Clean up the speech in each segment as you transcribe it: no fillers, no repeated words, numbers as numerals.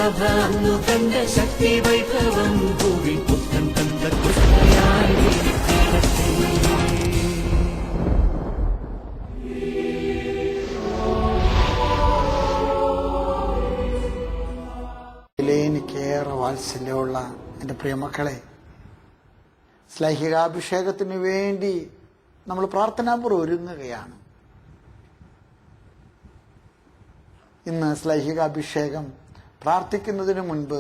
സഭ അന്നു കണ്ട ശക്തി വൈഭവം ഭൂവി പുത്തൻ കണ്ട ക്രിസ്തുയായി തീരട്ടെ. എനിക്കേറെ വാത്സല്യമുള്ള എൻ്റെ പ്രിയമക്കളെ, ശ്ലൈഹികാഭിഷേകത്തിന് വേണ്ടി നമ്മൾ പ്രാർത്ഥനാപൂർവ്വം ഒരുങ്ങുകയാണ്. ഇന്ന് ശ്ലൈഹികാഭിഷേകം പ്രാർത്ഥിക്കുന്നതിന് മുൻപ്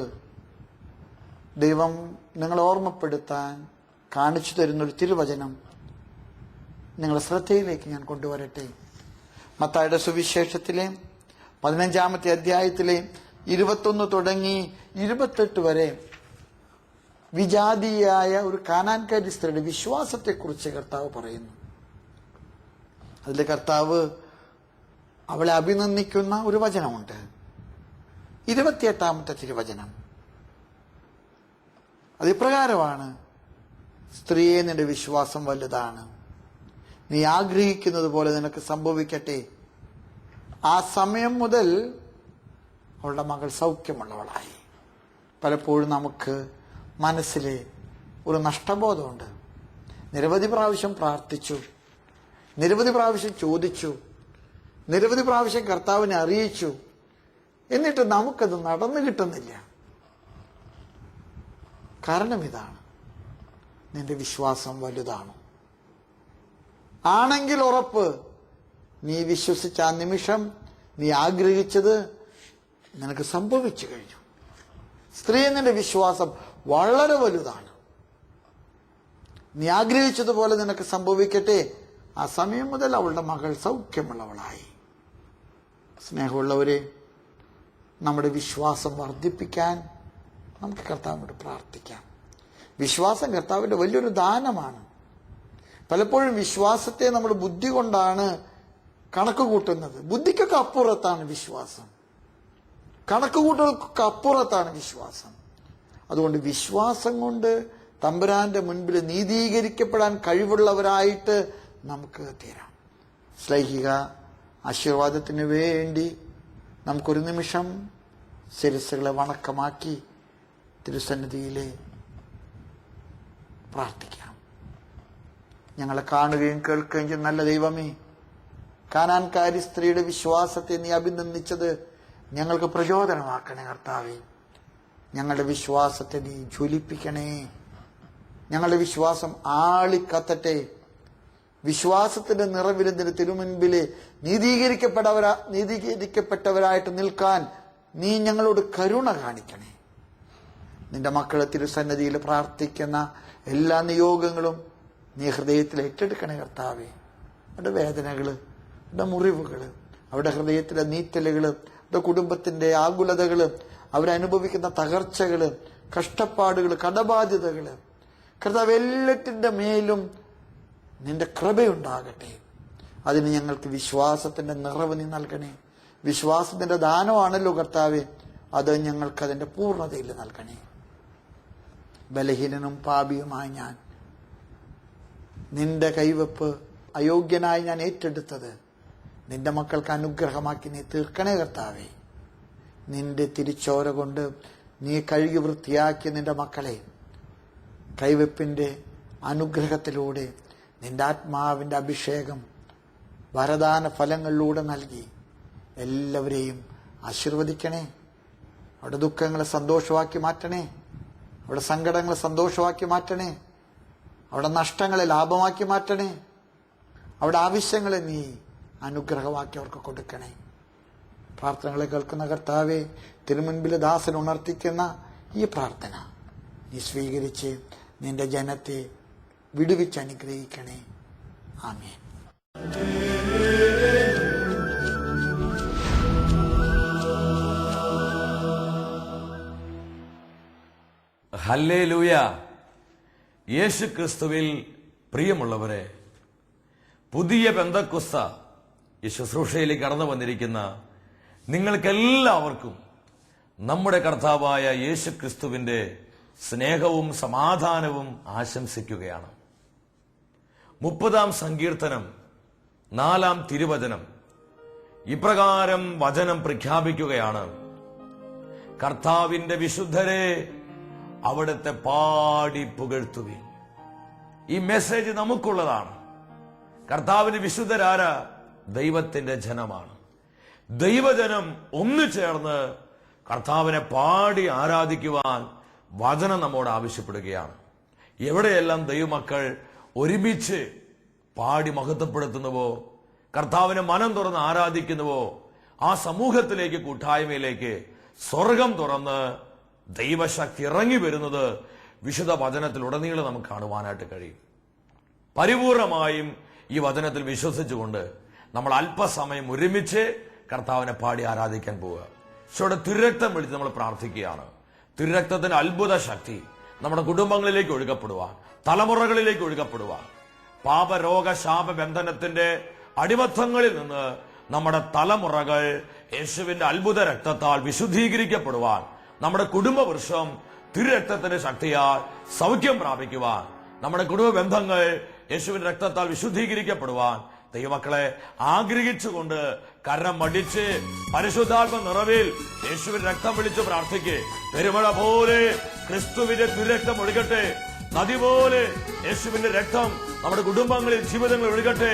ദൈവം നിങ്ങളെ ഓർമ്മപ്പെടുത്താൻ കാണിച്ചു തരുന്നൊരു തിരുവചനം നിങ്ങളുടെ ശ്രദ്ധയിലേക്ക് ഞാൻ കൊണ്ടുവരട്ടെ. മത്തായിയുടെ സുവിശേഷത്തിലെ 15-ാമത്തെ അധ്യായത്തിലെ 21 തുടങ്ങി 28 വരെ വിജാതീയായ ഒരു കാനാൻകാരി സ്ത്രീയുടെ വിശ്വാസത്തെക്കുറിച്ച് കർത്താവ് പറയുന്നു. അതിൽ കർത്താവ് അവളെ അഭിനന്ദിക്കുന്ന ഒരു വചനമുണ്ട്. 28-ാമത്തെ തിരുവചനം അത് ഇപ്രകാരമാണ്: സ്ത്രീയെ, നിന്റെ വിശ്വാസം വലുതാണ്, നീ ആഗ്രഹിക്കുന്നത് പോലെ നിനക്ക് സംഭവിക്കട്ടെ. ആ സമയം മുതൽ അവളുടെ മകൾ സൗഖ്യമുള്ളവളായി. പലപ്പോഴും നമുക്ക് മനസ്സിൽ ഒരു നഷ്ടബോധമുണ്ട്. നിരവധി പ്രാവശ്യം പ്രാർത്ഥിച്ചു, നിരവധി പ്രാവശ്യം ചോദിച്ചു, നിരവധി പ്രാവശ്യം കർത്താവിനെ അറിയിച്ചു, എന്നിട്ട് നമുക്കത് നടന്നു കിട്ടുന്നില്ല. കാരണം ഇതാണ്: നിന്റെ വിശ്വാസം വലുതാണ്. ആണെങ്കിൽ ഉറപ്പ്, നീ വിശ്വസിച്ച ആ നിമിഷം നീ ആഗ്രഹിച്ചത് നിനക്ക് സംഭവിച്ചു കഴിഞ്ഞു. സ്ത്രീ, നിന്റെ വിശ്വാസം വളരെ വലുതാണ്, നീ ആഗ്രഹിച്ചതുപോലെ നിനക്ക് സംഭവിക്കട്ടെ. ആ സമയം മുതൽ അവളുടെ മകൾ സൗഖ്യമുള്ളവളായി. സ്നേഹമുള്ളവരെ, നമ്മുടെ വിശ്വാസം വർദ്ധിപ്പിക്കാൻ നമുക്ക് കർത്താവിനോട് പ്രാർത്ഥിക്കാം. വിശ്വാസം കർത്താവിന്റെ വലിയൊരു ദാനമാണ്. പലപ്പോഴും വിശ്വാസത്തെ നമ്മൾ ബുദ്ധി കൊണ്ടാണ് കണക്ക് കൂട്ടുന്നത്. ബുദ്ധിക്കൊക്കെ അപ്പുറത്താണ് വിശ്വാസം, കണക്കുകൂട്ടൽക്കൊക്കെ അപ്പുറത്താണ് വിശ്വാസം. അതുകൊണ്ട് വിശ്വാസം കൊണ്ട് തമ്പുരാന്റെ മുൻപിൽ നീതീകരിക്കപ്പെടാൻ കഴിവുള്ളവരായിട്ട് നമുക്ക് തീരാം. ശ്ലൈഹിക ആശീർവാദത്തിന് വേണ്ടി നമുക്കൊരു നിമിഷം ശിരസ്സുകളെ വണക്കമാക്കി തിരുസന്നിധിയിലെ പ്രാർത്ഥിക്കാം. ഞങ്ങളെ കാണുകയും കേൾക്കുകയും ചെയ്യുന്ന നല്ല ദൈവമേ, കാനാൻകാരി സ്ത്രീയുടെ വിശ്വാസത്തെ നീ അഭിനന്ദിച്ചത് ഞങ്ങൾക്ക് പ്രചോദനമാക്കണേ കർത്താവേ. ഞങ്ങളുടെ വിശ്വാസത്തെ നീ ജ്വലിപ്പിക്കണേ. ഞങ്ങളുടെ വിശ്വാസം ആളിക്കത്തട്ടെ. വിശ്വാസത്തിന്റെ നിറവിലെന്തിന് തിരുമുൻപില് നീതീകരിക്കപ്പെട്ടവരായിട്ട് നിൽക്കാൻ നീ ഞങ്ങളോട് കരുണ കാണിക്കണേ. നിന്റെ മക്കളെ തിരുസന്നിധിയിൽ പ്രാർത്ഥിക്കുന്ന എല്ലാ നിയോഗങ്ങളും നീ ഹൃദയത്തിൽ ഏറ്റെടുക്കണേ കർത്താവേ. അവരുടെ വേദനകള്, അവരുടെ മുറിവുകള്, അവരുടെ ഹൃദയത്തിലെ നീറ്റലുകള്, അവരുടെ കുടുംബത്തിന്റെ ആകുലതകള്, അവരനുഭവിക്കുന്ന തകർച്ചകള്, കഷ്ടപ്പാടുകള്, കടബാധ്യതകള്, കർത്താവ് എല്ലാറ്റിന്റെ മേലും നിന്റെ കൃപയുണ്ടാകട്ടെ. അതിന് ഞങ്ങൾക്ക് വിശ്വാസത്തിന്റെ നിറവ് നീ നൽകണേ. വിശ്വാസത്തിന്റെ ദാനമാണല്ലോ കർത്താവെ, അത് ഞങ്ങൾക്ക് അതിന്റെ പൂർണ്ണതയിൽ നൽകണേ. ബലഹീനനും പാപിയുമായ ഞാൻ, നിന്റെ കൈവെപ്പ് അയോഗ്യനായി ഞാൻ ഏറ്റെടുത്തത് നിന്റെ മക്കൾക്ക് അനുഗ്രഹമാക്കി നീ തീർക്കണേ കർത്താവേ. നിന്റെ തിരിച്ചോര കൊണ്ട് നീ കഴുകി വൃത്തിയാക്കിയ നിന്റെ മക്കളെ കൈവെപ്പിന്റെ അനുഗ്രഹത്തിലൂടെ നിന്റെ ആത്മാവിന്റെ അഭിഷേകം വരദാന ഫലങ്ങളിലൂടെ നൽകി എല്ലാവരെയും ആശീർവദിക്കണേ. അവിടെ ദുഃഖങ്ങളെ സന്തോഷമാക്കി മാറ്റണേ, അവിടെ സങ്കടങ്ങളെ സന്തോഷമാക്കി മാറ്റണേ, അവിടെ നഷ്ടങ്ങളെ ലാഭമാക്കി മാറ്റണേ, അവിടെ ആവശ്യങ്ങളെ നീ അനുഗ്രഹമാക്കി അവർക്ക് കൊടുക്കണേ. പ്രാർത്ഥനകളെ കേൾക്കുന്ന കർത്താവെ, തിരുമുൻപിൽ ദാസൻ ഉണർത്തിക്കുന്ന ഈ പ്രാർത്ഥന നീ സ്വീകരിച്ച് നിന്റെ ജനത്തെ വിടുവിച്ച് അനുഗ്രഹിക്കണേ. ആമേൻ. ഹല്ലേലൂയ. യേശു ക്രിസ്തുവിൽ പ്രിയമുള്ളവരെ, പുതിയ പെന്തക്കോസ്ത ഈ ശുശ്രൂഷയിലേക്ക് കടന്നു വന്നിരിക്കുന്ന നിങ്ങൾക്കെല്ലാവർക്കും നമ്മുടെ കർത്താവായ യേശു ക്രിസ്തുവിന്റെ സ്നേഹവും സമാധാനവും ആശംസിക്കുകയാണ്. 30-ാം സങ്കീർത്തനം 4-ാം തിരുവചനം ഇപ്രകാരം വചനം പ്രഖ്യാപിക്കുകയാണ്: കർത്താവിന്റെ വിശുദ്ധരെ അവിടുത്തെ പാടി പുകഴ്ത്തുവിൻ. ഈ മെസ്സേജ് നമുക്കുള്ളതാണ്. കർത്താവിന്റെ വിശുദ്ധരാരാ? ദൈവത്തിന്റെ ജനമാണ്. ദൈവജനം ഒന്നു ചേർന്ന് കർത്താവിനെ പാടി ആരാധിക്കുവാൻ വചനം നമ്മോട് ആവശ്യപ്പെടുകയാണ്. എവിടെയെല്ലാം ദൈവമക്കൾ ഒരുമിച്ച് പാടി മഹത്വപ്പെടുത്തുന്നുവോ, കർത്താവിനെ മനം തുറന്ന് ആരാധിക്കുന്നുവോ, ആ സമൂഹത്തിലേക്ക്, കൂട്ടായ്മയിലേക്ക് സ്വർഗം തുറന്ന് ദൈവശക്തി ഇറങ്ങി വരുന്നത് വിശുദ്ധ വചനത്തിൽ ഉടനീളം നമുക്ക് കാണുവാനായിട്ട് കഴിയും. പരിപൂർണമായും ഈ വചനത്തിൽ വിശ്വസിച്ചുകൊണ്ട് നമ്മൾ അല്പസമയം ഒരുമിച്ച് കർത്താവിനെ പാടി ആരാധിക്കാൻ പോവുക. ഈശോയുടെ തിരുരക്തം വിളിച്ച് നമ്മൾ പ്രാർത്ഥിക്കുകയാണ്. തിരുരക്തത്തിന്റെ അത്ഭുത ശക്തി നമ്മുടെ കുടുംബങ്ങളിലേക്ക് ഒഴുകപ്പെടുവാൻ, തലമുറകളിലേക്ക് ഒഴുകപ്പെടുവാൻ, പാപരോഗ ശാപ ബന്ധനത്തിന്റെ അടിമത്തങ്ങളിൽ നിന്ന് നമ്മുടെ തലമുറകൾ യേശുവിന്റെ അത്ഭുത രക്തത്താൽ വിശുദ്ധീകരിക്കപ്പെടുവാൻ, നമ്മുടെ കുടുംബവൃക്ഷം തിരുരക്തത്തിന്റെ ശക്തിയാൽ സൗഖ്യം പ്രാപിക്കുവാൻ, നമ്മുടെ കുടുംബ ബന്ധങ്ങൾ യേശുവിന്റെ രക്തത്താൽ വിശുദ്ധീകരിക്കപ്പെടുവാൻ ദൈവമക്കളെ ആഗ്രഹിച്ചുകൊണ്ട് കരം മടിച്ച് പരിശുദ്ധാത്മ നിറവിൽ യേശുവിന്റെ രക്തം വിളിച്ച് പ്രാർത്ഥിക്ക്. പെരുമഴ പോലെ ക്രിസ്തുവിന്റെ തിരുരക്തം ഒഴുകട്ടെ. നദി പോലെ യേശുവിന്റെ രക്തം നമ്മുടെ കുടുംബങ്ങളിൽ, ജീവിതങ്ങളിൽ ഒഴുകട്ടെ.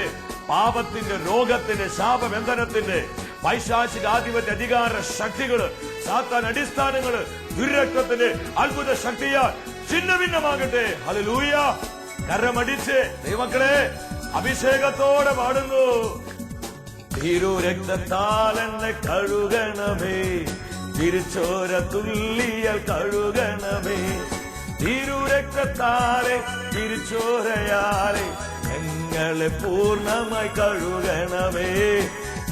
പാപത്തിന്റെ, രോഗത്തിന്റെ, ശാപബന്ധനത്തിന്റെ, പൈശാചികാധിപത്യ അധികാര ശക്തികള്, സാത്താൻ അടിസ്ഥാനങ്ങള് തിരുരക്തത്തിന്റെ അത്ഭുത ശക്തിയാൽ ഛിന്നഭിന്നമാകട്ടെ. ഹല്ലേലൂയ. കരമടിച്ച് ദൈവമക്കളെ അഭിഷേകത്തോടെ പാടുന്നു. തിരുരക്തത്താൽ എന്നെ കഴുകണമേ, തിരുച്ചോര തുള്ളിയാൽ കഴുകണമേ. തിരുരക്തത്താലെ തിരുച്ചോരയാലെ ഞങ്ങളെ പൂർണ്ണമായി കഴുകണമേ,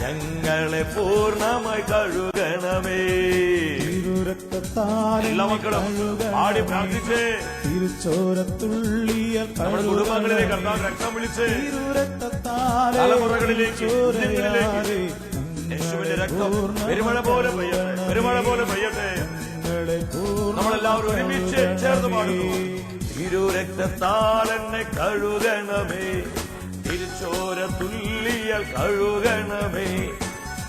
ഞങ്ങളെ പൂർണ്ണമായി കഴുകണമേ. എല്ലാ മക്കളും പാടി പ്രാർത്ഥിച്ചേ. തിരുച്ചോരത്തുള്ളിയാൽ നമ്മുടെ കുടുംബങ്ങളിലേക്ക് കർത്താവ് രക്തം വിളിച്ച്, തലമുറകളിലേക്ക്, കുഞ്ഞുങ്ങളിലേക്ക് യേശുവിന്റെ രക്തം പെരുമഴ പോലെ പെയ്യട്ടെ, പെരുമഴ പോലെ പെയ്യട്ടെ. നമ്മളെല്ലാവരും ഒരുമിച്ച് ചേർന്ന് പാടുന്നു. തിരുരക്തത്താൽ എന്നെ കഴുകണമേ, തിരുച്ചോര തുള്ളിയാൽ കഴുകണമേ.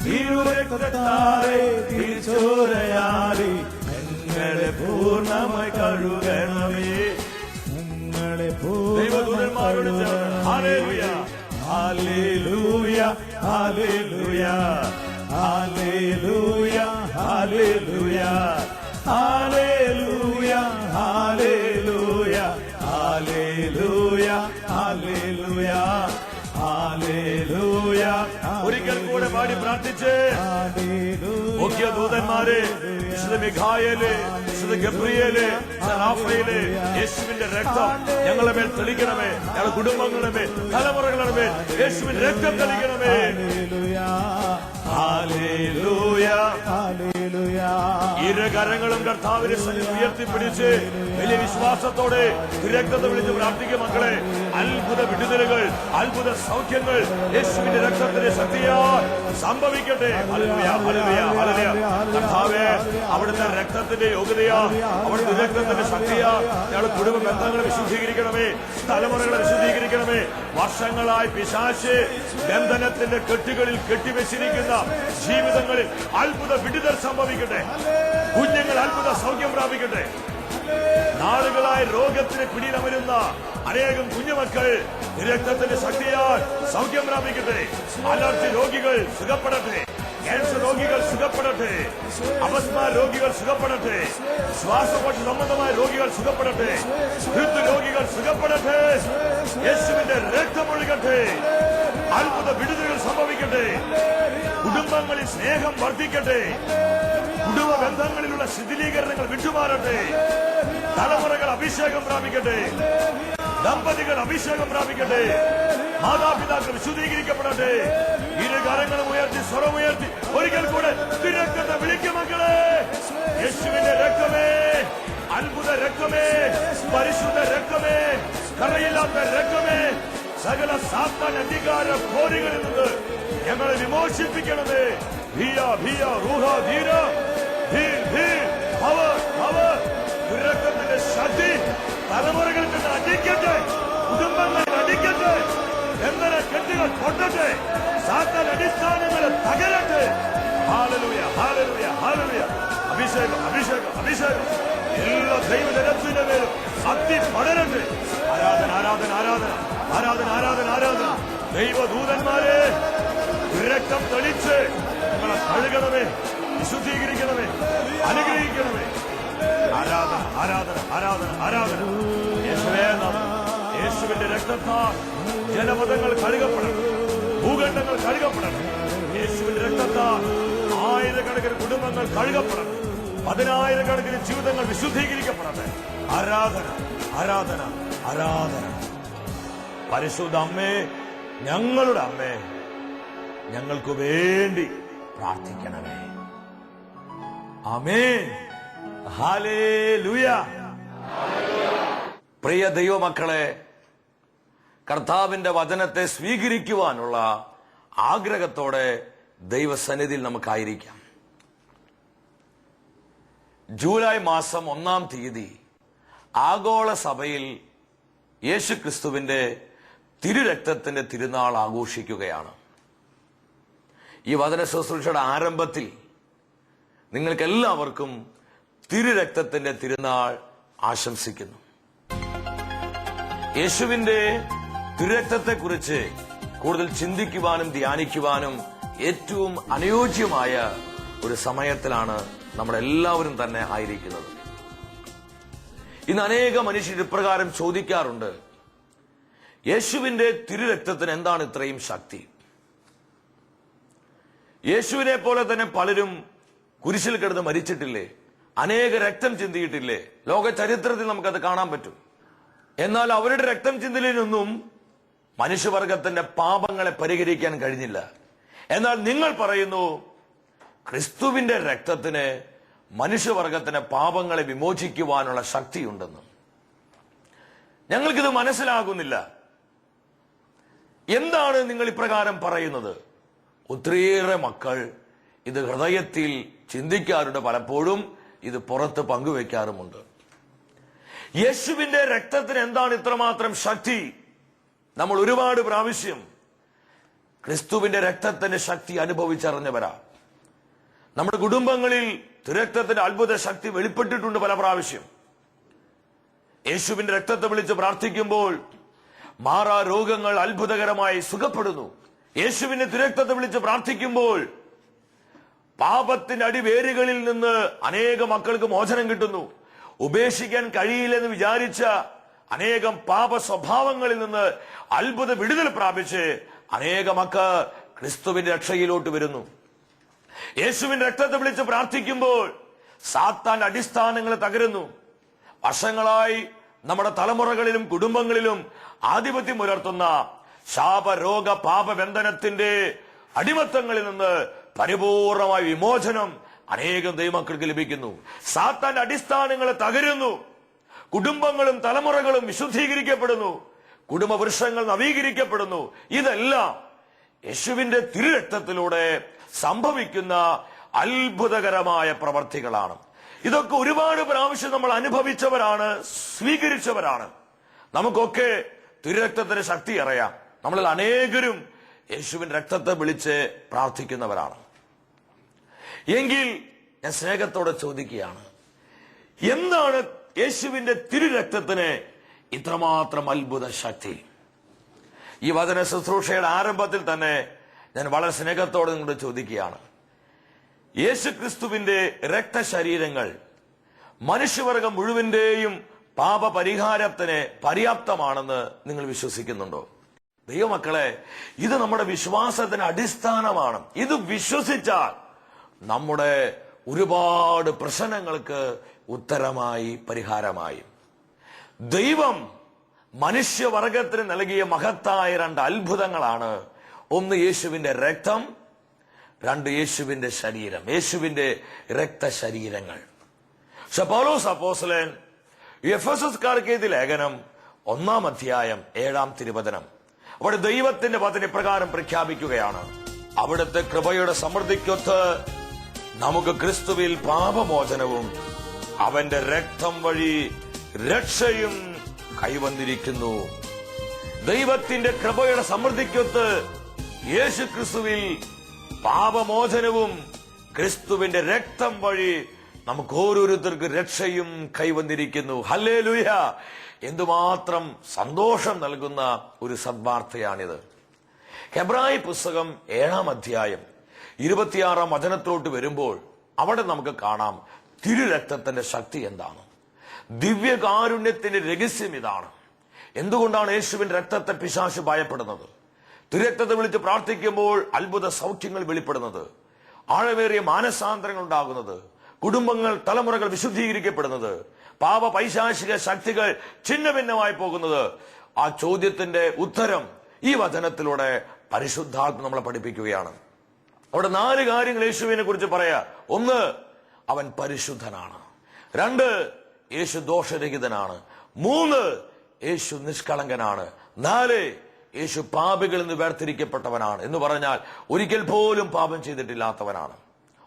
തിരുരക്തത്താലെ തിരുച്ചോരയാലെ ഞങ്ങളെ പൂർണ്ണമായി കഴുകണമേ. ദൈവദൂതന്മാരോട് ചേർന്ന് hallelujah, hallelujah, hallelujah, hallelujah, hallelujah, hallelujah, hallelujah, hallelujah, hallelujah, hallelujah. ഒരിക്കൽ കൂടെ പാടി പ്രാർത്ഥിച്ച് മുഖ്യ ദൂതന്മാരെ, വിശുദ്ധ മിഖായേല്, വിശുദ്ധ ഗബ്രിയേല്, റാഫേല്, യേശുവിന്റെ രക്തം ഞങ്ങളുടെ മേൽ തെളിക്കണമേ. ഞങ്ങളുടെ കുടുംബങ്ങളുടെ മേൽ, തലമുറകളുടെ മേൽ യേശുവിന്റെ രക്തം തെളിക്കണമേ. Hallelujah, hallelujah. ഇരു കരങ്ങളും കർത്താവിനെ ഉയർത്തിപ്പിടിച്ച് വലിയ വിശ്വാസത്തോടെ രക്തത്തെ വിളിച്ച് പ്രാർത്ഥിക്കും മക്കളെ. അത്ഭുത വിടുതലുകൾ, അത്ഭുത സൗഖ്യങ്ങൾ യേശുവിന്റെ രക്തത്തിന്റെ ശക്തിയാൽ സംഭവിക്കട്ടെ. Hallelujah, hallelujah, hallelujah. കർത്താവേ, അവിടുത്തെ രക്തത്തിന്റെ യോഗ്യതയാ, അവിടുത്തെ രക്തത്തിന്റെ ശക്തിയാ ഞങ്ങളുടെ കുടുംബ ബന്ധങ്ങളെ വിശുദ്ധീകരിക്കണമേ, തലമുറകളെ വിശുദ്ധീകരിക്കണമേ. വർഷങ്ങളായി പിശാച് ബന്ധനത്തിന്റെ കെട്ടുകളിൽ കെട്ടിവെച്ചിരിക്കുന്ന ജീവിതങ്ങളിൽ അത്ഭുത വിടുതൽ സംഭവിക്കട്ടെ. കുഞ്ഞുങ്ങൾ അത്ഭുത സൗഖ്യം പ്രാപിക്കട്ടെ. നാളുകളായി രോഗത്തിന് പിടിയിലമരുന്ന അനേകം കുഞ്ഞുമക്കൾ രക്തത്തിന്റെ ശക്തിയാൽ സൗഖ്യം പ്രാപിക്കട്ടെ. അലർജി രോഗികൾ സുഖപ്പെടട്ടെ, ക്യാൻസർ രോഗികൾ സുഖപ്പെടട്ടെ, അപസ്മാ രോഗികൾ സുഖപ്പെടട്ടെ, ശ്വാസകോശ സംബന്ധമായ രോഗികൾ സുഖപ്പെടട്ടെ, ഹൃദ്രോഗികൾ സുഖപ്പെടട്ടെ. യേശുവിന്റെ രക്തമൊഴുകട്ടെ. അത്ഭുത വിടുതലുകൾ സംഭവിക്കട്ടെ. കുടുംബങ്ങളിൽ സ്നേഹം വർദ്ധിക്കട്ടെ. കുടുംബ ബന്ധങ്ങളിലുള്ള ശിഥിലീകരണങ്ങൾ വിട്ടുമാറട്ടെ. തലമുറകൾ അഭിഷേകം പ്രാപിക്കട്ടെ. ദമ്പതികൾ അഭിഷേകം പ്രാപിക്കട്ടെ. മാതാപിതാക്കൾ വിശുദ്ധീകരിക്കപ്പെടട്ടെ. ഇരു കരങ്ങളും ഉയർത്തി, സ്വരമുയർത്തി ഒരിക്കൽ കൂടെ തിരുരക്തത്തെ വിളിക്കും മക്കളെ. യേശുവിന്റെ രക്തമേ, അത്ഭുത രക്തമേ, പരിശുദ്ധ രക്തമേ, കറയില്ലാത്ത രക്തമേ, സകല സാത്താൻ അധികാര പോരുകളിൽ നിന്ന് ഞങ്ങളെ വിമോചിപ്പിക്കണമേ. ഭിയ ഭിയ റൂഹ ധീര ധീർ ധീർ പവർ പവർ. തിരുരക്തത്തിന്റെ ശക്തി തലമുറകളിൽ നിന്ന് അടിക്കട്ടെ, കുടുംബങ്ങളിൽ അടിക്കട്ടെ, ബന്ധന കെട്ടുകൾ പൊട്ടട്ടെ, സാത്താൻ അടിസ്ഥാനങ്ങൾ തകരട്ടെ. Hallelujah, hallelujah, hallelujah. അഭിഷേകം, അഭിഷേകം, അഭിഷേകം എല്ലാ ദൈവജനത്തിന്റെ മേലും ശക്തി പടരട്ടെ. ആരാധന, ആരാധന, ആരാധന, ആരാധന, ആരാധന, ആരാധന. ദൈവദൂതന്മാരെ രക്തം തെളിച്ച് നിങ്ങളെ കഴുകണമേ, വിശുദ്ധീകരിക്കണമേ, അനുഗ്രഹിക്കണമേ. ആരാധന, ആരാധന, ആരാധന, ആരാധന. യേശുവേ നാമം. യേശുവിന്റെ രക്തത്താൽ ജനപദങ്ങൾ കഴുകപ്പെടണം, ഭൂഖണ്ഡങ്ങൾ കഴുകപ്പെടണം. യേശുവിന്റെ രക്തത്താൽ ആയിരക്കണക്കിന് കുടുംബങ്ങൾ കഴുകപ്പെടണം, 10,000-കണക്കിന് ജീവിതങ്ങൾ വിശുദ്ധീകരിക്കപ്പെടട്ടെ. ആരാധന, ആരാധന, ആരാധന. പരിശുദ്ധ അമ്മേ, ഞങ്ങളുടെ അമ്മേ, ഞങ്ങൾക്ക് വേണ്ടി പ്രാർത്ഥിക്കണമേ. ആമേൻ. ഹല്ലേലൂയ. പ്രിയ ദൈവമക്കളെ, കർത്താവിന്റെ വചനത്തെ സ്വീകരിക്കുവാനുള്ള ആഗ്രഹത്തോടെ ദൈവസന്നിധിയിൽ നമുക്കായിരിക്കാം. ജൂലൈ മാസം 1-ാം തീയതി ആഗോള സഭയിൽ യേശുക്രിസ്തുവിന്റെ തിരുരക്തത്തിന്റെ തിരുനാൾ ആഘോഷിക്കുകയാണ്. ഈ വചന ശുശ്രൂഷയുടെ ആരംഭത്തിൽ നിങ്ങൾക്കെല്ലാവർക്കും തിരുരക്തത്തിന്റെ തിരുനാൾ ആശംസിക്കുന്നു. യേശുവിന്റെ തിരുരക്തത്തെക്കുറിച്ച് കൂടുതൽ ചിന്തിക്കുവാനും ധ്യാനിക്കുവാനും ഏറ്റവും അനുയോജ്യമായ ഒരു സമയത്തിലാണ് നമ്മളെല്ലാവരും തന്നെ ആയിരിക്കുന്നത്. ഇന്ന് അനേക മനുഷ്യർ ഇപ്രകാരം ചോദിക്കാറുണ്ട്, യേശുവിന്റെ തിരുരക്തത്തിന് എന്താണ് ഇത്രയും ശക്തി? യേശുവിനെ പോലെ തന്നെ പലരും കുരിശിൽ കിടന്ന് മരിച്ചിട്ടില്ലേ? അനേക രക്തം ചിന്തിയിട്ടില്ലേ? ലോക ചരിത്രത്തിൽ നമുക്കത് കാണാൻ പറ്റും. എന്നാൽ അവരുടെ രക്തം ചിന്തലിനൊന്നും മനുഷ്യവർഗത്തിന്റെ പാപങ്ങളെ പരിഹരിക്കാൻ കഴിഞ്ഞില്ല. എന്നാൽ നിങ്ങൾ പറയുന്നു ക്രിസ്തുവിന്റെ രക്തത്തിന് മനുഷ്യവർഗത്തിന്റെ പാപങ്ങളെ വിമോചിക്കുവാനുള്ള ശക്തിയുണ്ടെന്ന്. ഞങ്ങൾക്കിത് മനസ്സിലാകുന്നില്ല. എന്താണ് നിങ്ങൾ ഇപ്രകാരം പറയുന്നത്? ഒത്തിരിയേറെ മക്കൾ ഇത് ഹൃദയത്തിൽ ചിന്തിക്കാറുണ്ട്, പലപ്പോഴും ഇത് പുറത്ത് പങ്കുവെക്കാറുമുണ്ട്. യേശുവിന്റെ രക്തത്തിന് എന്താണ് ഇത്രമാത്രം ശക്തി? നമ്മൾ ഒരുപാട് പ്രാവശ്യം ക്രിസ്തുവിന്റെ രക്തത്തിന്റെ ശക്തി അനുഭവിച്ചറിഞ്ഞവരാ. നമ്മുടെ കുടുംബങ്ങളിൽ തിരുരക്തത്തിന്റെ അത്ഭുത ശക്തി വെളിപ്പെട്ടിട്ടുണ്ട് പല പ്രാവശ്യം. യേശുവിന്റെ രക്തത്തെ വിളിച്ച് പ്രാർത്ഥിക്കുമ്പോൾ മാറാ രോഗങ്ങൾ അത്ഭുതകരമായി സുഖപ്പെടുന്നു. യേശുവിന്റെ തിരുരക്തത്തെ വിളിച്ച് പ്രാർത്ഥിക്കുമ്പോൾ പാപത്തിന്റെ അടിവേരുകളിൽ നിന്ന് അനേക മക്കൾക്ക് മോചനം കിട്ടുന്നു. ഉപേക്ഷിക്കാൻ കഴിയില്ലെന്ന് വിചാരിച്ച അനേകം പാപ സ്വഭാവങ്ങളിൽ നിന്ന് അത്ഭുത വിടുതൽ പ്രാപിച്ച് അനേക മക്കൾ ക്രിസ്തുവിന്റെ രക്ഷയിലോട്ട് വരുന്നു. യേശുവിന്റെ രക്തത്തെ വിളിച്ച് പ്രാർത്ഥിക്കുമ്പോൾ സാത്താന്റെ അടിസ്ഥാനങ്ങൾ തകരുന്നു. വർഷങ്ങളായി നമ്മുടെ തലമുറകളിലും കുടുംബങ്ങളിലും ആധിപത്യം പുലർത്തുന്ന ശാപരോഗ പാപബന്ധനത്തിന്റെ അടിമത്തങ്ങളിൽ നിന്ന് പരിപൂർണമായ വിമോചനം അനേകം ദൈവമക്കൾക്ക് ലഭിക്കുന്നു. സാത്താന്റെ അടിസ്ഥാനങ്ങൾ തകരുന്നു. കുടുംബങ്ങളും തലമുറകളും വിശുദ്ധീകരിക്കപ്പെടുന്നു. കുടുംബ വൃക്ഷങ്ങൾ നവീകരിക്കപ്പെടുന്നു. ഇതെല്ലാം യേശുവിന്റെ തിരുരക്തത്തിലൂടെ സംഭവിക്കുന്ന അത്ഭുതകരമായ പ്രവർത്തികളാണ്. ഇതൊക്കെ ഒരുപാട് പ്രാവശ്യം നമ്മൾ അനുഭവിച്ചവരാണ്, സ്വീകരിച്ചവരാണ്. നമുക്കൊക്കെ തിരുരക്തത്തിന്റെ ശക്തി അറിയാം. നമ്മളിൽ അനേകരും യേശുവിന്റെ രക്തത്തെ വിളിച്ച് പ്രാർത്ഥിക്കുന്നവരാണ്. എങ്കിൽ ഞാൻ സ്നേഹത്തോടെ ചോദിക്കുകയാണ്, എന്താണ് യേശുവിന്റെ തിരുരക്തത്തിന് ഇത്രമാത്രം അത്ഭുത ശക്തി? ഈ വചന ശുശ്രൂഷയുടെ ആരംഭത്തിൽ തന്നെ ഞാൻ വളരെ സ്നേഹത്തോടെ നിങ്ങളോട് ചോദിക്കുകയാണ്, യേശുക്രിസ്തുവിന്റെ രക്തശരീരങ്ങൾ മനുഷ്യവർഗം മുഴുവന്റെയും പാപപരിഹാരത്തിന് പര്യാപ്തമാണെന്ന് നിങ്ങൾ വിശ്വസിക്കുന്നുണ്ടോ? ദൈവമക്കളെ, ഇത് നമ്മുടെ വിശ്വാസത്തിന് അടിസ്ഥാനമാണ്. ഇത് വിശ്വസിച്ചാൽ നമ്മുടെ ഒരുപാട് പ്രശ്നങ്ങൾക്ക് ഉത്തരമായി, പരിഹാരമായി. ദൈവം മനുഷ്യവർഗത്തിന് നൽകിയ മഹത്തായ 2 അത്ഭുതങ്ങളാണ്. ഒന്ന് യേശുവിന്റെ രക്തം, 2 യേശുവിന്റെ ശരീരം, യേശുവിന്റെ രക്തശരീരങ്ങൾ. പൗലോസ് അപ്പോസ്തലൻ എഫെസസ്കാർക്ക് എഴുതിയ ലേഖനം 1-ാം അധ്യായം 7-ാം തിരുവചനം, അവിടെ ദൈവത്തിന്റെ വചനം ഇപ്രകാരം പ്രഖ്യാപിക്കുകയാണ്, അവിടുത്തെ കൃപയുടെ സമൃദ്ധിക്കൊത്ത് നമുക്ക് ക്രിസ്തുവിൽ പാപമോചനവും അവന്റെ രക്തം വഴി രക്ഷയും കൈവന്നിരിക്കുന്നു. ദൈവത്തിന്റെ കൃപയുടെ സമൃദ്ധിക്കൊത്ത് യേശു ക്രിസ്തുവിൽ പാപമോചനവും ക്രിസ്തുവിന്റെ രക്തം വഴി നമുക്ക് ഓരോരുത്തർക്ക് രക്ഷയും കൈവന്നിരിക്കുന്നു. ഹല്ലേലൂയ! എന്തുമാത്രം സന്തോഷം നൽകുന്ന ഒരു സദ്വാർത്തയാണിത്. ഹെബ്രായ പുസ്തകം 7-ാം അധ്യായം 26-ാം വചനത്തിലോട്ട് വരുമ്പോൾ അവിടെ നമുക്ക് കാണാം തിരുരക്തത്തിന്റെ ശക്തി എന്താണ്. ദിവ്യകാരുണ്യത്തിന്റെ രഹസ്യം ഇതാണ്. എന്തുകൊണ്ടാണ് യേശുവിന്റെ രക്തത്തെ പിശാച് ഭയപ്പെടുന്നത്? തിരുരക്തത്തെ വിളിച്ച് പ്രാർത്ഥിക്കുമ്പോൾ അത്ഭുത സൗഖ്യങ്ങൾ വെളിപ്പെടുന്നത്, ആഴമേറിയ മാനസാന്തരങ്ങൾ ഉണ്ടാകുന്നത്, കുടുംബങ്ങൾ തലമുറകൾ വിശുദ്ധീകരിക്കപ്പെടുന്നത്, പാപ പൈശാചിക ശക്തികൾ ഛിന്നഭിന്നമായി പോകുന്നത്. ആ ചോദ്യത്തിന്റെ ഉത്തരം ഈ വചനത്തിലൂടെ പരിശുദ്ധാത്മ നമ്മളെ പഠിപ്പിക്കുകയാണ്. അവിടെ 4 കാര്യങ്ങൾ യേശുവിനെ കുറിച്ച് പറയാ. 1, അവൻ പരിശുദ്ധനാണ്. 2, യേശു ദോഷരഹിതനാണ്. 3, യേശു നിഷ്കളങ്കനാണ്. 4, യേശു പാപികളിൽ നിന്ന് വേർതിരിക്കപ്പെട്ടവനാണ്. എന്ന് പറഞ്ഞാൽ ഒരിക്കൽ പോലും പാപം ചെയ്തിട്ടില്ലാത്തവനാണ്.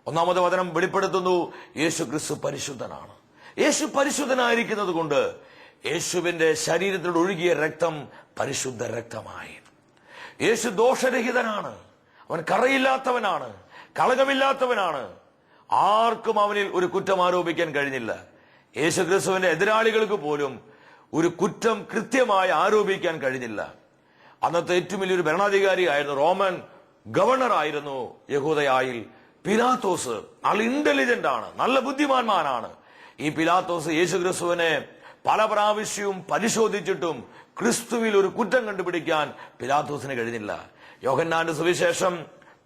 1-ാമത് വചനം വെളിപ്പെടുത്തുന്നു, യേശു ക്രിസ്തു പരിശുദ്ധനാണ്. യേശു പരിശുദ്ധനായിരിക്കുന്നത് കൊണ്ട് യേശുവിന്റെ ശരീരത്തിലൂടെ ഒഴുകിയ രക്തം പരിശുദ്ധ രക്തമായി. യേശു ദോഷരഹിതനാണ്. അവൻ കറയില്ലാത്തവനാണ്, കളങ്കമില്ലാത്തവനാണ്. ആർക്കും അവനിൽ ഒരു കുറ്റം ആരോപിക്കാൻ കഴിഞ്ഞില്ല. യേശു ക്രിസ്തുവിന്റെ എതിരാളികൾക്ക് പോലും ഒരു കുറ്റം കൃത്യമായി ആരോപിക്കാൻ കഴിഞ്ഞില്ല. അന്നത്തെ ഏറ്റവും വലിയൊരു ഭരണാധികാരിയായിരുന്നു, റോമൻ ഗവർണർ ആയിരുന്നു യഹൂദയായിൽ പിലാത്തോസ്. നല്ല ഇന്റലിജന്റ് ആണ്, നല്ല ബുദ്ധിമാന്മാനാണ്. ഈ പിലാത്തോസ് യേശു ക്രിസ്തുവിനെ പല പ്രാവശ്യവും പരിശോധിച്ചിട്ടും ക്രിസ്തുവിൽ ഒരു കുറ്റം കണ്ടുപിടിക്കാൻ പിലാത്തോസിന് കഴിഞ്ഞില്ല. യോഹന്നാന്റെ സുവിശേഷം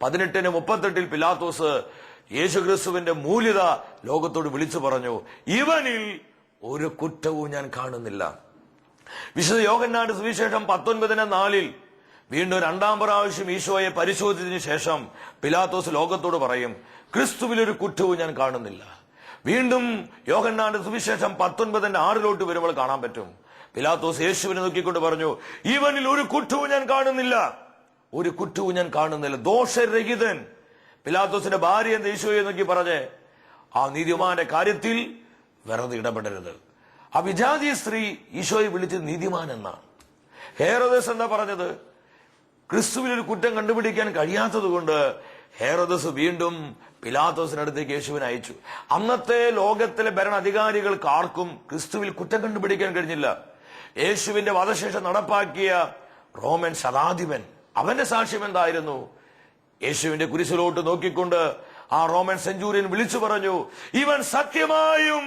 18:38 പിലാത്തോസ് യേശു ക്രിസ്തുവിന്റെ മൂല്യത ലോകത്തോട് വിളിച്ചു പറഞ്ഞു, ഇവനിൽ ഒരു കുറ്റവും ഞാൻ കാണുന്നില്ല. വിശുദ്ധ യോഹന്നാന്റെ സുവിശേഷം 19:4 വീണ്ടും 2-ാം പ്രാവശ്യം ഈശോയെ പരിശോധിച്ചതിനു ശേഷം പിലാത്തോസ് ലോകത്തോട് പറയും, ക്രിസ്തുവിൽ ഒരു കുറ്റവും ഞാൻ കാണുന്നില്ല. വീണ്ടും യോഹന്നാന്റെ സുവിശേഷം 19:6 വരുമ്പോൾ കാണാൻ പറ്റും, പിലാത്തോസ് യേശുവിനെ നോക്കിക്കൊണ്ട് പറഞ്ഞു, ഇവനിൽ ഒരു കുറ്റവും ഞാൻ കാണുന്നില്ല, ഒരു കുറ്റവും ഞാൻ കാണുന്നില്ല, ദോഷരഹിതൻ. പിലാത്തോസിന്റെ ഭാര്യ എന്ന് ഈശോയെ നോക്കി പറഞ്ഞ്, ആ നീതിമാന്റെ കാര്യത്തിൽ വെറുതെ ഇടപെടരുത്. ആ വിജാതീയ സ്ത്രീ ഈശോയെ വിളിച്ചത് നീതിമാൻ എന്നാണ്. ഹേറോദസ് എന്താ പറഞ്ഞത്? ക്രിസ്തുവിൽ ഒരു കുറ്റം കണ്ടുപിടിക്കാൻ കഴിയാത്തത് കൊണ്ട് ഹേറോദസ് വീണ്ടും പിലാത്തോസിനടുത്തേക്ക് യേശുവിനെ അയച്ചു. അന്നത്തെ ലോകത്തിലെ ഭരണാധികാരികൾക്ക് ആർക്കും ക്രിസ്തുവിൽ കുറ്റം കണ്ടുപിടിക്കാൻ കഴിഞ്ഞില്ല. യേശുവിന്റെ വധശേഷം നടപ്പാക്കിയ റോമൻ ശതാധിപൻ, അവന്റെ സാക്ഷ്യം എന്തായിരുന്നു? യേശുവിന്റെ കുരിശിലോട്ട് നോക്കിക്കൊണ്ട് ആ റോമൻ സെഞ്ചൂറിയൻ വിളിച്ചു പറഞ്ഞു, ഇവൻ സത്യമായും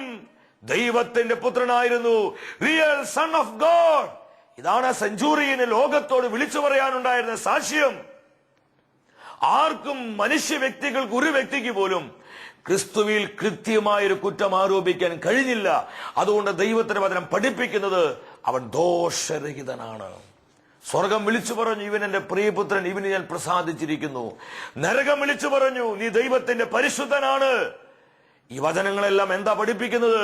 ദൈവത്തിന്റെ പുത്രനായിരുന്നു, റിയൽ സൺ ഓഫ് ഗോഡ്. ഇതാണ് സെഞ്ചൂറിയന് ലോകത്തോട് വിളിച്ചു പറയാനുണ്ടായിരുന്ന സാക്ഷ്യം. ആർക്കും, മനുഷ്യ വ്യക്തികൾക്ക്, ഒരു വ്യക്തിക്ക് പോലും ക്രിസ്തുവിൽ കൃത്യമായൊരു കുറ്റം ആരോപിക്കാൻ കഴിഞ്ഞില്ല. അതുകൊണ്ട് ദൈവത്തിന്റെ വചനം പഠിപ്പിക്കുന്നത് അവൻ ദോഷരഹിതനാണ്. സ്വർഗം വിളിച്ചു പറഞ്ഞു, ഇവൻ എന്റെ പ്രിയപുത്രൻ, ഇവന് ഞാൻ പ്രസാദിച്ചിരിക്കുന്നു. നരകം വിളിച്ചു പറഞ്ഞു, നീ ദൈവത്തിന്റെ പരിശുദ്ധനാണ്. ഈ വചനങ്ങളെല്ലാം എന്താ പഠിപ്പിക്കുന്നത്?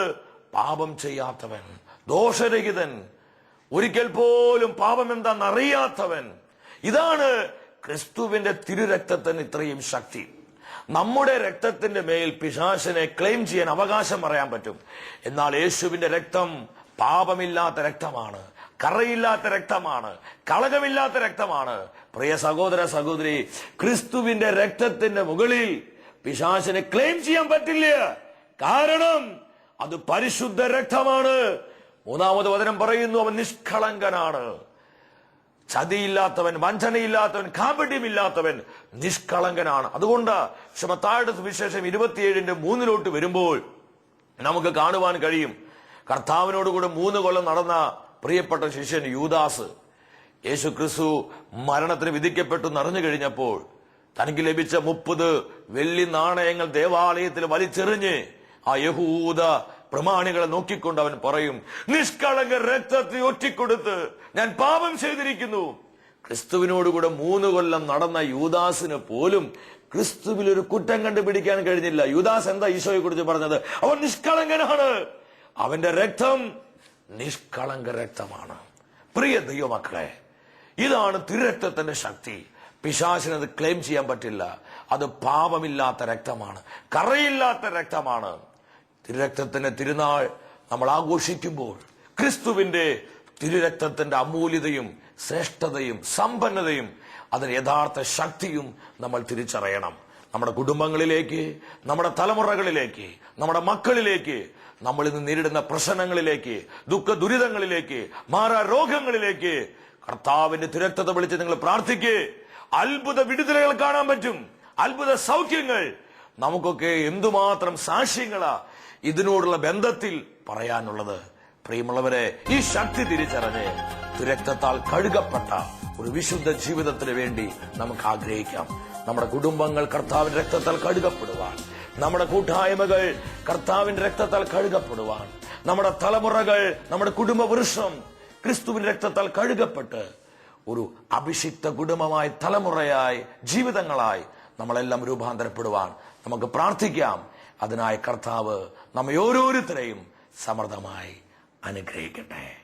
പാപം ചെയ്യാത്തവൻ, ദോഷരഹിതൻ, ഒരിക്കൽ പോലും പാപം എന്താണെന്നറിയാത്തവൻ. ഇതാണ് ക്രിസ്തുവിന്റെ തിരുരക്തത്തിന് ഇത്രയും ശക്തി. നമ്മുടെ രക്തത്തിന്റെ മേൽ പിശാചിനെ ക്ലെയിം ചെയ്യാൻ അവകാശം പറയാൻ പറ്റും. എന്നാൽ യേശുവിന്റെ രക്തം പാപമില്ലാത്ത രക്തമാണ്, കറയില്ലാത്ത രക്തമാണ്, കളങ്കമില്ലാത്ത രക്തമാണ്. പ്രിയ സഹോദര സഹോദരി, ക്രിസ്തുവിന്റെ രക്തത്തിന്റെ മുകളിൽ പിശാചിനെ ക്ലെയിം ചെയ്യാൻ പറ്റില്ല. കാരണം അത് പരിശുദ്ധ രക്തമാണ്. 3-ാമത് വചനം പറയുന്നു, അവൻ നിഷ്കളങ്കനാണ്. ചതിയില്ലാത്തവൻ, വഞ്ചനയില്ലാത്തവൻ, കാപട്യമില്ലാത്തവൻ, നിഷ്കളങ്കനാണ്. അതുകൊണ്ട് മത്തായിയുടെ സുവിശേഷം 27:3 വരുമ്പോൾ നമുക്ക് കാണുവാൻ കഴിയും, കർത്താവിനോടുകൂടെ 3 കൊല്ലം നടന്ന പ്രിയപ്പെട്ട ശിഷ്യൻ യൂദാസ് യേശു ക്രിസ്തു മരണത്തിന് വിധിക്കപ്പെട്ടു എന്നറിഞ്ഞു കഴിഞ്ഞപ്പോൾ തനിക്ക് ലഭിച്ച 30 വെള്ളി നാണയങ്ങൾ ദേവാലയത്തിൽ വലിച്ചെറിഞ്ഞ് ആ യഹൂദ പ്രമാണികളെ നോക്കിക്കൊണ്ട് അവൻ പറയും, നിഷ്കളങ്ക രക്തത്തെ ഒറ്റിക്കൊടുത്ത് ഞാൻ പാപം ചെയ്തിരിക്കുന്നു. ക്രിസ്തുവിനോടുകൂടെ 3 കൊല്ലം നടന്ന യൂദാസിന് പോലും ക്രിസ്തുവിൽ ഒരു കുറ്റം കണ്ടുപിടിക്കാൻ കഴിഞ്ഞില്ല. യൂദാസ് എന്താ ഈശോയെ കുറിച്ച് പറഞ്ഞത്? അവൻ നിഷ്കളങ്കനാണ്, അവന്റെ രക്തം നിഷ്കളങ്ക രക്തമാണ്. പ്രിയ ദൈവമക്കളെ, ഇതാണ് തിരുരക്തത്തിന്റെ ശക്തി. പിശാചിനത് ക്ലെയിം ചെയ്യാൻ പറ്റില്ല. അത് പാപമില്ലാത്ത രക്തമാണ്, കറയില്ലാത്ത രക്തമാണ്. തിരുരക്തത്തിന്റെ തിരുനാൾ നമ്മൾ ആഘോഷിക്കുമ്പോൾ ക്രിസ്തുവിന്റെ തിരുരക്തത്തിന്റെ അമൂല്യതയും ശ്രേഷ്ഠതയും സമ്പന്നതയും അതിന് യഥാർത്ഥ ശക്തിയും നമ്മൾ തിരിച്ചറിയണം. നമ്മുടെ കുടുംബങ്ങളിലേക്ക്, നമ്മുടെ തലമുറകളിലേക്ക്, നമ്മുടെ മക്കളിലേക്ക്, നമ്മൾ ഇന്ന് നേരിടുന്ന പ്രശ്നങ്ങളിലേക്ക്, ദുഃഖ ദുരിതങ്ങളിലേക്ക്, മാറാ രോഗങ്ങളിലേക്ക് കർത്താവിന്റെ തിരക്തത വിളിച്ച് നിങ്ങൾ പ്രാർത്ഥിക്കേ. അത്ഭുത വിടുതലുകൾ കാണാൻ പറ്റും, അത്ഭുത സൗഖ്യങ്ങൾ. നമുക്കൊക്കെ എന്തുമാത്രം സാക്ഷ്യങ്ങളാ ഇതിനോടുള്ള ബന്ധത്തിൽ പറയാനുള്ളത്. പ്രിയമുള്ളവരെ, ഈ ശക്തി തിരിച്ചറിഞ്ഞ് തിരക്തത്താൽ കഴുകപ്പെട്ട ഒരു വിശുദ്ധ ജീവിതത്തിന് വേണ്ടി നമുക്ക് ആഗ്രഹിക്കാം. നമ്മുടെ കുടുംബങ്ങൾ കർത്താവിന്റെ രക്തത്താൽ കഴുകപ്പെടുവാൻ, നമ്മുടെ കൂട്ടായ്മകൾ കർത്താവിന്റെ രക്തത്താൽ കഴുകപ്പെടുവാൻ, നമ്മുടെ തലമുറകൾ, നമ്മുടെ കുടുംബ വൃക്ഷം ക്രിസ്തുവിന്റെ രക്തത്താൽ കഴുകപ്പെട്ട് ഒരു അഭിഷിക്ത കുടുംബമായി, തലമുറയായി, ജീവിതങ്ങളായി നമ്മളെല്ലാം രൂപാന്തരപ്പെടുവാൻ നമുക്ക് പ്രാർത്ഥിക്കാം. അതിനായി കർത്താവ് നമ്മെ ഓരോരുത്തരെയും സമൃദ്ധമായി അനുഗ്രഹിക്കട്ടെ.